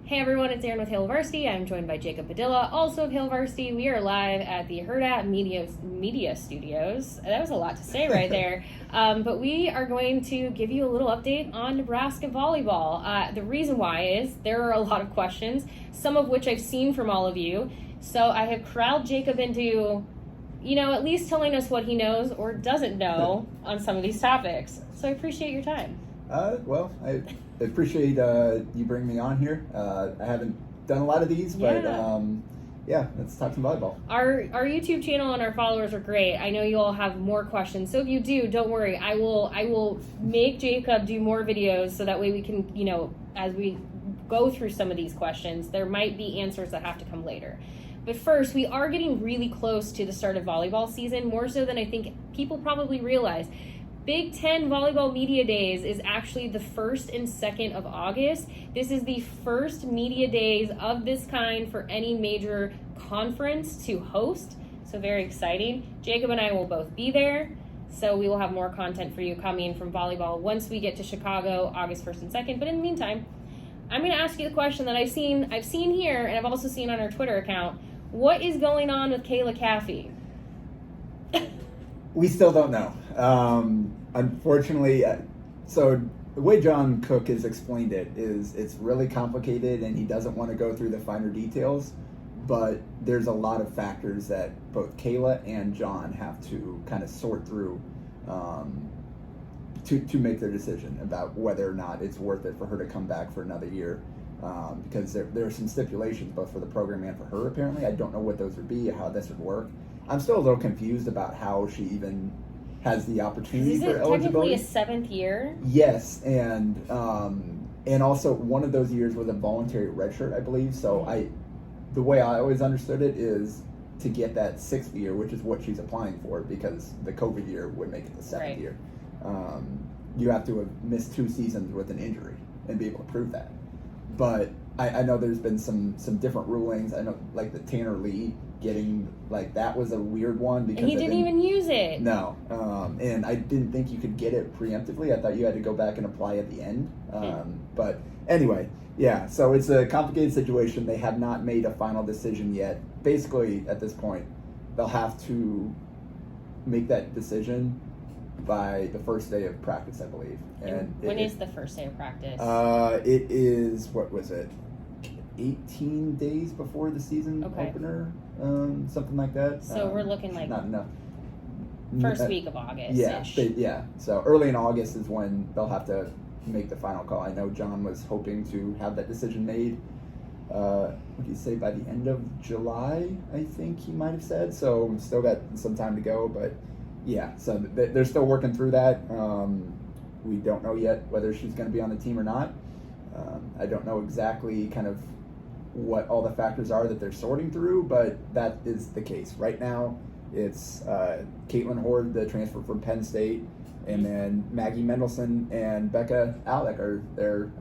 Hey everyone, it's Erin with Hail Varsity. I'm joined by Jacob Padilla, also of Hail Varsity. We are live at the Herdat Media Studios. That was a lot to say right there. But we are going to give you a little update on Nebraska Volleyball. The reason why is there are a lot of questions, some of which I've seen from all of you. So I have corralled Jacob into, at least telling us what he knows or doesn't know on some of these topics. So I appreciate your time. I appreciate you bringing me on here. I haven't done a lot of these, but let's talk some volleyball. Our YouTube channel and our followers are great. I know you all have more questions, so if you do, don't worry. I will make Jacob do more videos so that way we can, as we go through some of these questions, there might be answers that have to come later. But first, we are getting really close to the start of volleyball season, more so than I think people probably realize. Big Ten Volleyball Media Days is actually the 1st and 2nd of August. This is the first media days of this kind for any major conference to host. So very exciting. Jacob and I will both be there. So we will have more content for you coming from volleyball once we get to Chicago, August 1st and 2nd. But in the meantime, I'm going to ask you the question that I've seen here and I've also seen on our Twitter account. What is going on with Kayla Caffey? We still don't know. Unfortunately, so the way John Cook has explained it is it's really complicated and he doesn't want to go through the finer details, but there's a lot of factors that both Kayla and John have to kind of sort through to make their decision about whether or not it's worth it for her to come back for another year. Because there are some stipulations both for the program and for her, apparently. I don't know what those would be, how this would work. I'm still a little confused about how she even has the opportunity for eligibility. Is it technically a 7th year? Yes, and also one of those years was a voluntary redshirt, I believe. So the way I always understood it is to get that 6th year, which is what she's applying for, because the COVID year would make it the 7th year. You have to have missed 2 seasons with an injury and be able to prove that. But I know there's been some different rulings. I know, like the Tanner Lee getting, that was a weird one. Because and he didn't even use it. No. And I didn't think you could get it preemptively. I thought you had to go back and apply at the end. But anyway, yeah. So it's a complicated situation. They have not made a final decision yet. Basically, at this point, they'll have to make that decision by the first day of practice, I believe. And when is the first day of practice? It is, 18 days before the season opener, something like that. So we're looking not enough. First week of August. Yeah. So early in August is when they'll have to make the final call. I know John was hoping to have that decision made. What did you say, by the end of July? I think he might have said. So still got some time to go, but. Yeah, so they're still working through that. We don't know yet whether she's going to be on the team or not. I don't know exactly kind of what all the factors are that they're sorting through, but that is the case. Right now, it's Caitlin Horde, the transfer from Penn State, and then Maggie Mendelson and Becca Alec are their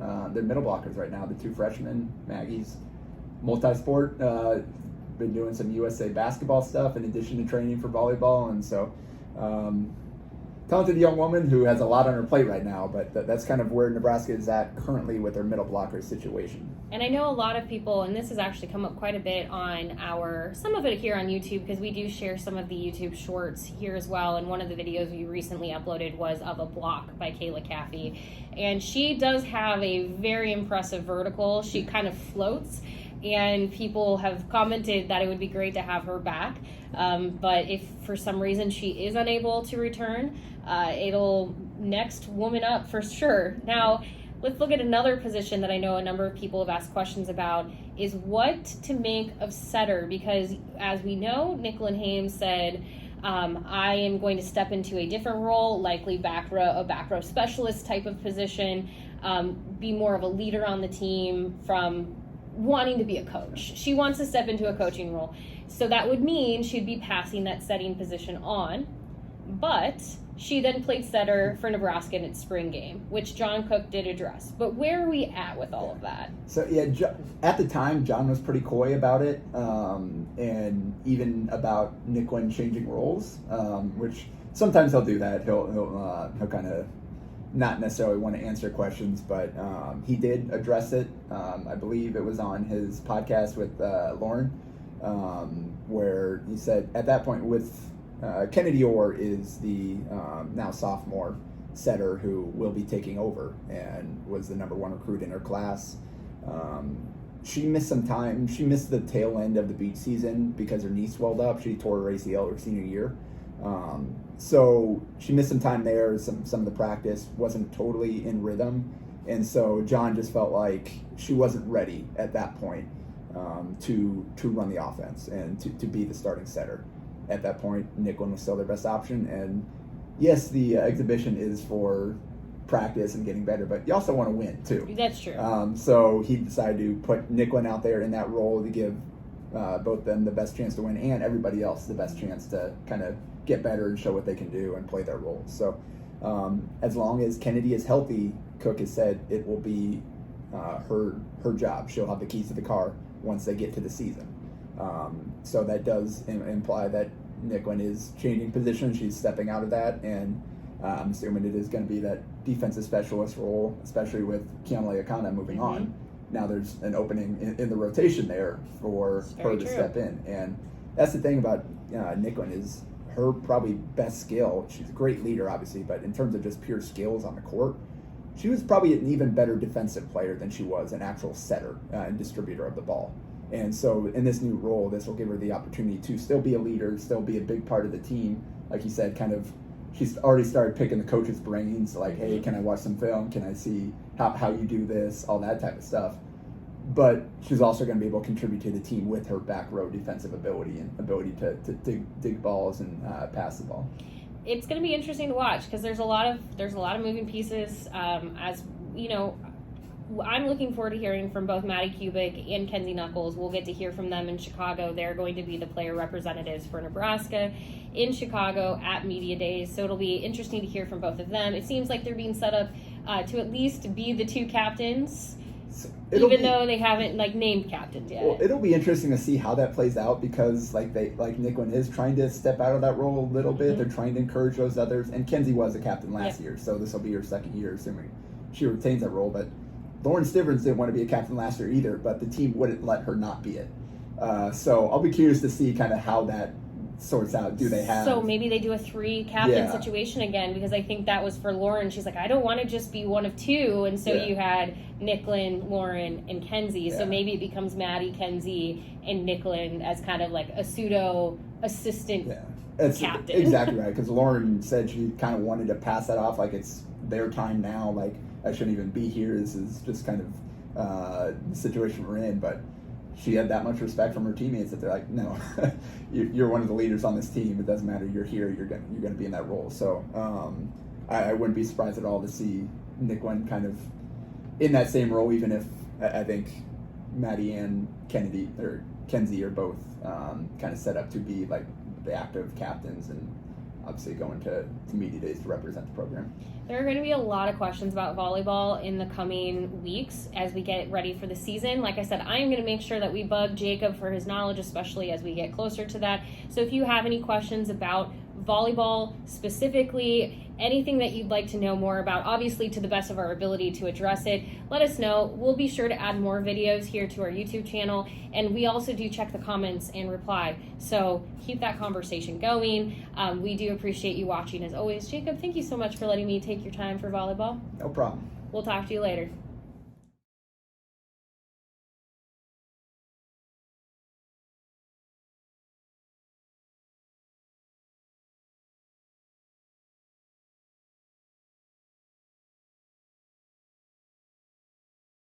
middle blockers right now, the 2 freshmen. Maggie's multi-sport, been doing some USA basketball stuff in addition to training for volleyball, and so talented young woman who has a lot on her plate right now, but that's kind of where Nebraska is at currently with their middle blocker situation. And I know a lot of people, and this has actually come up quite a bit on some of it here on YouTube, because we do share some of the YouTube shorts here as well, and one of the videos we recently uploaded was of a block by Kayla Caffey, and she does have a very impressive vertical. She kind of floats, and people have commented that it would be great to have her back. But if for some reason she is unable to return, it'll next woman up for sure. Now, let's look at another position that I know a number of people have asked questions about, is what to make of setter, because as we know, Nicklin Hames said, I am going to step into a different role, likely a back row specialist type of position, be more of a leader on the team from wanting to be a coach. She wants to step into a coaching role. So that would mean she'd be passing that setting position on, but she then played setter for Nebraska in its spring game, which John Cook did address. But where are we at with all of that? So at the time, John was pretty coy about it, and even about Nicklin changing roles, which sometimes he'll do that. He'll kind of not necessarily want to answer questions, but he did address it. I believe it was on his podcast with Lauren, where he said at that point with Kennedy Orr is the now sophomore setter who will be taking over and was the number 1 recruit in her class. She missed some time. She missed the tail end of the beach season because her knee swelled up. She tore her ACL her senior year. So she missed some time there. Some of the practice wasn't totally in rhythm. And so John just felt like she wasn't ready at that point to run the offense and to be the starting setter. At that point, Nicklin was still their best option. And yes, the exhibition is for practice and getting better, but you also want to win too. That's true. So he decided to put Nicklin out there in that role to give both them the best chance to win and everybody else the best chance to kind of get better and show what they can do and play their roles. So as long as Kennedy is healthy, Cook has said it will be her job. She'll have the keys to the car once they get to the season. So that does imply that Nicklin is changing position. She's stepping out of that, and I'm assuming it is going to be that defensive specialist role, especially with Kiana Leakana moving on. Now there's an opening in the rotation there for her to step in. And that's the thing about Nicklin is her probably best skill. She's a great leader, obviously, but in terms of just pure skills on the court, she was probably an even better defensive player than she was an actual setter and distributor of the ball. And so in this new role, this will give her the opportunity to still be a leader, still be a big part of the team. Like you said, kind of, she's already started picking the coaches' brains, like, hey, can I watch some film? Can I see how you do this? All that type of stuff. But she's also going to be able to contribute to the team with her back row defensive ability and ability to dig balls and pass the ball. It's going to be interesting to watch because there's a lot of moving pieces. As you know, I'm looking forward to hearing from both Maddie Kubik and Kenzie Knuckles. We'll get to hear from them in Chicago. They're going to be the player representatives for Nebraska in Chicago at Media Days. So it'll be interesting to hear from both of them. It seems like they're being set up to at least be the 2 captains. Even though they haven't named captains yet. Well, it'll be interesting to see how that plays out because Nicklin is trying to step out of that role a little bit. They're trying to encourage those others. And Kenzie was a captain last year, so this will be her second year, assuming she retains that role. But Lauren Stivrins didn't want to be a captain last year either, but the team wouldn't let her not be it. So I'll be curious to see kind of how that sorts out. Do they have... So maybe they do a 3-captain situation again, because I think that was for Lauren. She's like, I don't want to just be one of 2, and so you had Nicklin, Lauren, and Kenzie. So maybe it becomes Maddie, Kenzie, and Nicklin as kind of like a pseudo assistant captain. Exactly right, because Lauren said she kind of wanted to pass that off like it's their time now, like I shouldn't even be here. This is just kind of the situation we're in, but she had that much respect from her teammates that they're like, no, you're one of the leaders on this team. It doesn't matter. You're here. You're going to be in that role. So I wouldn't be surprised at all to see Nicklin kind of in that same role, even if I think Maddie and Kenzie are both kind of set up to be like the active captains and obviously going to Media Days to represent the program. There are going to be a lot of questions about volleyball in the coming weeks as we get ready for the season. Like I said, I'm going to make sure that we bug Jacob for his knowledge, especially as we get closer to that. So if you have any questions about volleyball specifically, anything that you'd like to know more about, obviously to the best of our ability to address it, let us know. We'll be sure to add more videos here to our YouTube channel, and we also do check the comments and reply. So keep that conversation going. We do appreciate you watching as always. Jacob, thank you so much for letting me take your time for volleyball. No problem. We'll talk to you later.